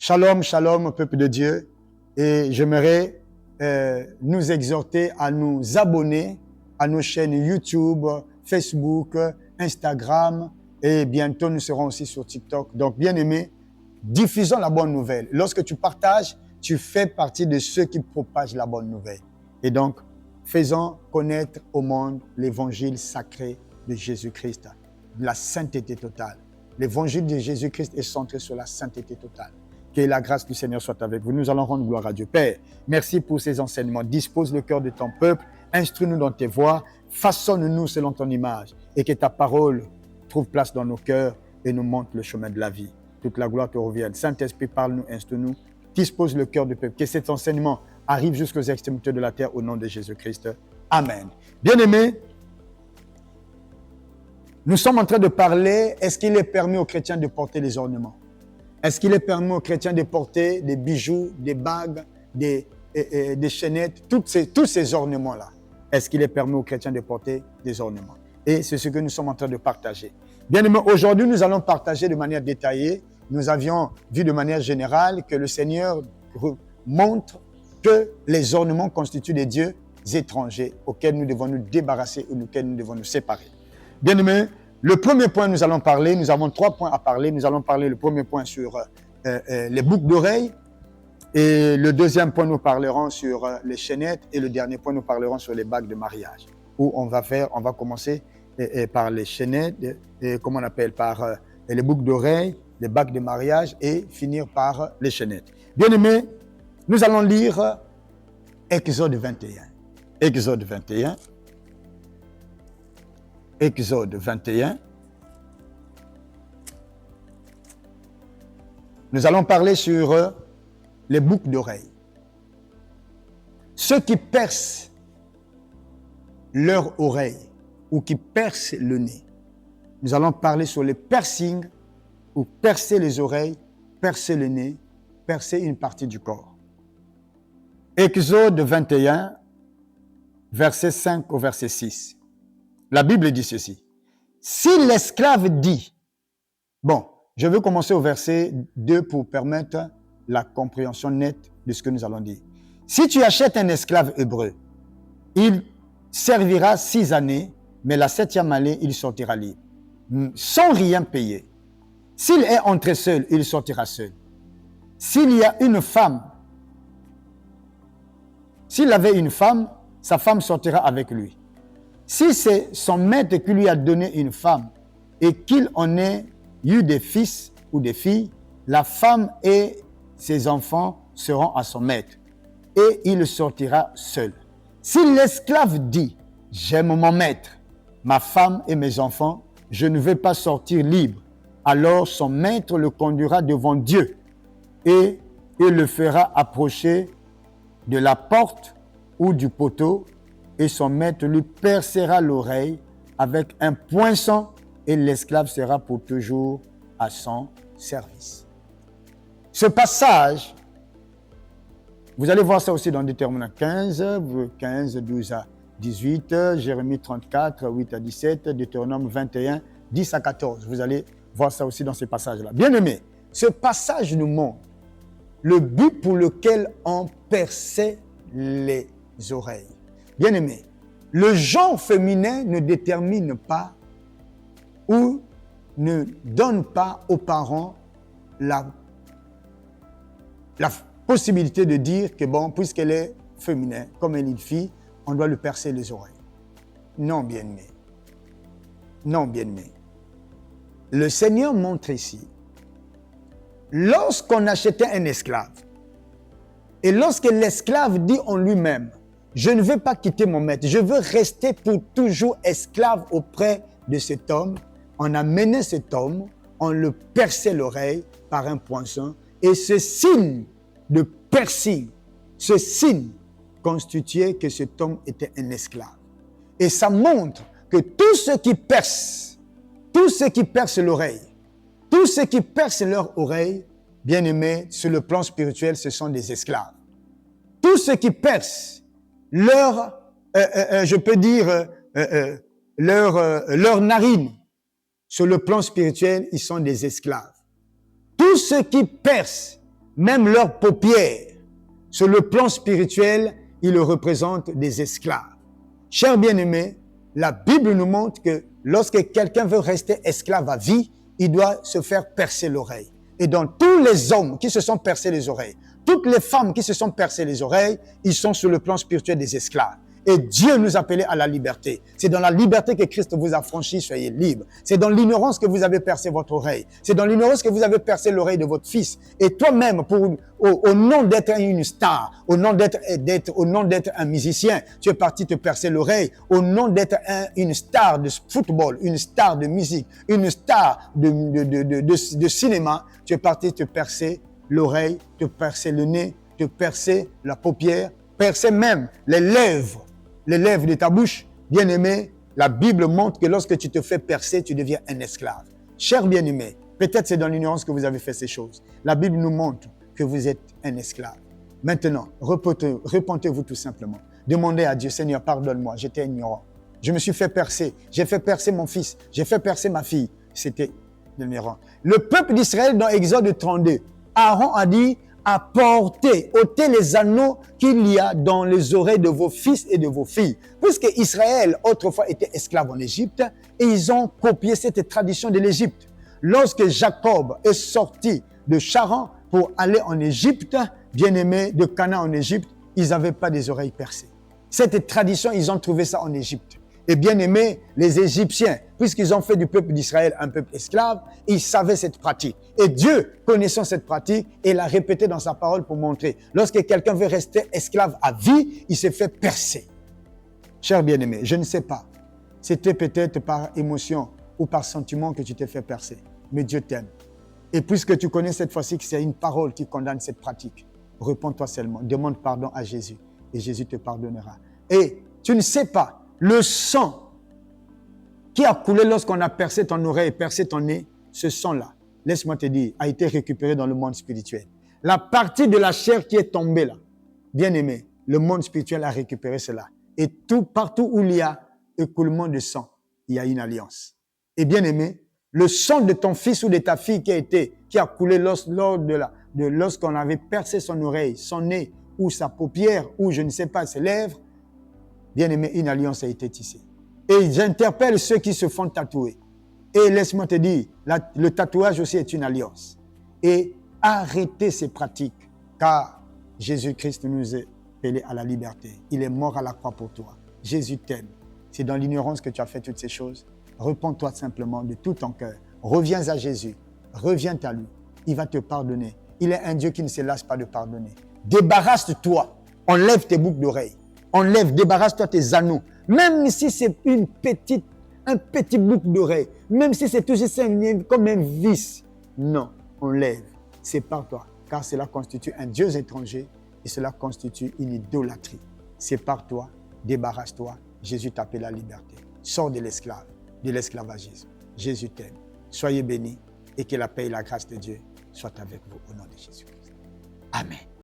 Shalom, shalom, peuple de Dieu. Et j'aimerais nous exhorter à nous abonner à nos chaînes YouTube, Facebook, Instagram et bientôt nous serons aussi sur TikTok. Donc, bien-aimés, diffusons la bonne nouvelle. Lorsque tu partages, tu fais partie de ceux qui propagent la bonne nouvelle. Et donc, faisons connaître au monde l'évangile sacré de Jésus-Christ, de la sainteté totale. L'évangile de Jésus-Christ est centré sur la sainteté totale. Que la grâce du Seigneur soit avec vous. Nous allons rendre gloire à Dieu. Père, merci pour ces enseignements. Dispose le cœur de ton peuple. Instruis-nous dans tes voies. Façonne-nous selon ton image. Et que ta parole trouve place dans nos cœurs et nous montre le chemin de la vie. Toute la gloire te revienne. Saint-Esprit, parle-nous, instruis-nous. Dispose le cœur du peuple. Que cet enseignement arrive jusqu'aux extrémités de la terre au nom de Jésus-Christ. Amen. Bien-aimés, nous sommes en train de parler, est-ce qu'il est permis aux chrétiens de porter des ornements? Est-ce qu'il est permis aux chrétiens de porter des bijoux, des bagues, des chaînettes, tous ces ornements-là? Est-ce qu'il est permis aux chrétiens de porter des ornements? Et c'est ce que nous sommes en train de partager. Bien aimé, aujourd'hui, nous allons partager de manière détaillée. Nous avions vu de manière générale que le Seigneur montre que les ornements constituent des dieux étrangers auxquels nous devons nous débarrasser ou auxquels nous devons nous séparer. Bien aimé, le premier point, nous allons parler, nous avons 3 points à parler. Nous allons parler le premier point sur les boucles d'oreilles. Et le deuxième point, nous parlerons sur les chaînettes. Et le dernier point, nous parlerons sur les bagues de mariage. Où on va commencer par les chaînettes, comment on appelle, par les boucles d'oreilles, les bagues de mariage et finir par les chaînettes. Bien aimés, nous allons lire Exode 21. Exode 21. Exode 21. Nous allons parler sur les boucles d'oreilles. Ceux qui percent leur oreille ou qui percent le nez. Nous allons parler sur les piercings ou percer les oreilles, percer le nez, percer une partie du corps. Exode 21, verset 5 au verset 6. La Bible dit ceci. Si l'esclave dit, bon, je vais commencer au verset 2 pour permettre la compréhension nette de ce que nous allons dire. Si tu achètes un esclave hébreu, il servira 6 années, mais la 7e année, il sortira libre, sans rien payer. S'il est entré seul, il sortira seul. S'il y a une femme, s'il avait une femme, sa femme sortira avec lui. Si c'est son maître qui lui a donné une femme et qu'il en ait eu des fils ou des filles, la femme et ses enfants seront à son maître et il sortira seul. Si l'esclave dit « J'aime mon maître, ma femme et mes enfants, je ne vais pas sortir libre », alors son maître le conduira devant Dieu et il le fera approcher de la porte ou du poteau et son maître lui percera l'oreille avec un poinçon et l'esclave sera pour toujours à son service. Ce passage, vous allez voir ça aussi dans Deutéronome 15, 12 à 18, Jérémie 34, 8 à 17, Deutéronome 21, 10 à 14. Vous allez voir ça aussi dans ces passages-là. Bien aimé, ce passage nous montre le but pour lequel on perçait les oreilles. Bien aimé, le genre féminin ne détermine pas ou ne donne pas aux parents la possibilité de dire que bon, puisqu'elle est féminin, comme elle est une fille, on doit lui percer les oreilles. Non, bien aimé. Non, bien aimé. Le Seigneur montre ici, lorsqu'on achetait un esclave, et lorsque l'esclave dit en lui-même, je ne veux pas quitter mon maître, je veux rester pour toujours esclave auprès de cet homme, on amenait cet homme, on le perçait l'oreille par un poinçon, et ce signe de piercing, ce signe constituait que cet homme était un esclave. Et ça montre que tous ceux qui percent l'oreille, tous ceux qui percent leur oreille, bien aimés, sur le plan spirituel, ce sont des esclaves. Tous ceux qui percent leur narine, sur le plan spirituel, ils sont des esclaves. Tous ceux qui percent même leurs paupières. Sur le plan spirituel, ils représentent des esclaves. Chers bien-aimés, la Bible nous montre que lorsque quelqu'un veut rester esclave à vie, il doit se faire percer l'oreille. Et dans tous les hommes qui se sont percés les oreilles, toutes les femmes qui se sont percées les oreilles, ils sont sur le plan spirituel des esclaves. Et Dieu nous appelait à la liberté. C'est dans la liberté que Christ vous a franchi, soyez libres. C'est dans l'ignorance que vous avez percé votre oreille. C'est dans l'ignorance que vous avez percé l'oreille de votre fils. Et toi-même, au nom d'être une star, au nom d'être un musicien, tu es parti te percer l'oreille. Au nom d'être une star de football, une star de musique, une star de cinéma, tu es parti te percer l'oreille, te percer le nez, te percer la paupière, percer même les lèvres de ta bouche. Bien-aimé, la Bible montre que lorsque tu te fais percer, tu deviens un esclave. Cher bien-aimé, peut-être c'est dans l'ignorance que vous avez fait ces choses. La Bible nous montre que vous êtes un esclave. Maintenant, repentez-vous tout simplement. Demandez à Dieu, Seigneur, pardonne-moi, j'étais ignorant. Je me suis fait percer, j'ai fait percer mon fils, j'ai fait percer ma fille. C'était ignorant. Le peuple d'Israël dans Exode 32, Aaron a dit, apportez, ôtez les anneaux qu'il y a dans les oreilles de vos fils et de vos filles. Puisque Israël, autrefois, était esclave en Égypte, et ils ont copié cette tradition de l'Égypte. Lorsque Jacob est sorti de Charan pour aller en Égypte, bien-aimé, de Canaan en Égypte, ils n'avaient pas des oreilles percées. Cette tradition, ils ont trouvé ça en Égypte. Et bien aimé, les Égyptiens, puisqu'ils ont fait du peuple d'Israël un peuple esclave, ils savaient cette pratique. Et Dieu, connaissant cette pratique, il l'a répété dans sa parole pour montrer. Lorsque quelqu'un veut rester esclave à vie, il se fait percer. Cher bien-aimé, je ne sais pas. C'était peut-être par émotion ou par sentiment que tu t'es fait percer. Mais Dieu t'aime. Et puisque tu connais cette fois-ci que c'est une parole qui condamne cette pratique, réponds-toi seulement. Demande pardon à Jésus et Jésus te pardonnera. Et tu ne sais pas, le sang qui a coulé lorsqu'on a percé ton oreille et percé ton nez, ce sang-là, laisse-moi te dire, a été récupéré dans le monde spirituel. La partie de la chair qui est tombée là, bien aimé, le monde spirituel a récupéré cela. Et partout où il y a écoulement de sang, il y a une alliance. Et bien aimé, le sang de ton fils ou de ta fille qui a coulé lorsqu'on avait percé son oreille, son nez ou sa paupière ou je ne sais pas ses lèvres, bien aimé, une alliance a été tissée. Et j'interpelle ceux qui se font tatouer. Et laisse-moi te dire, le tatouage aussi est une alliance. Et arrêtez ces pratiques, car Jésus-Christ nous a appelés à la liberté. Il est mort à la croix pour toi. Jésus t'aime. C'est dans l'ignorance que tu as fait toutes ces choses. Repends-toi simplement de tout ton cœur. Reviens à Jésus. Reviens à lui. Il va te pardonner. Il est un Dieu qui ne se lasse pas de pardonner. Débarrasse-toi. Enlève tes boucles d'oreilles. Enlève, débarrasse-toi tes anneaux. Même si c'est un petit boucle d'oreille, même si c'est tout juste comme un vis, non, enlève. Sépare-toi, car cela constitue un Dieu étranger et cela constitue une idolâtrie. Sépare-toi, débarrasse-toi. Jésus t'appelle la liberté. Sors de l'esclavagisme. Jésus t'aime. Soyez bénis et que la paix et la grâce de Dieu soient avec vous au nom de Jésus-Christ. Amen.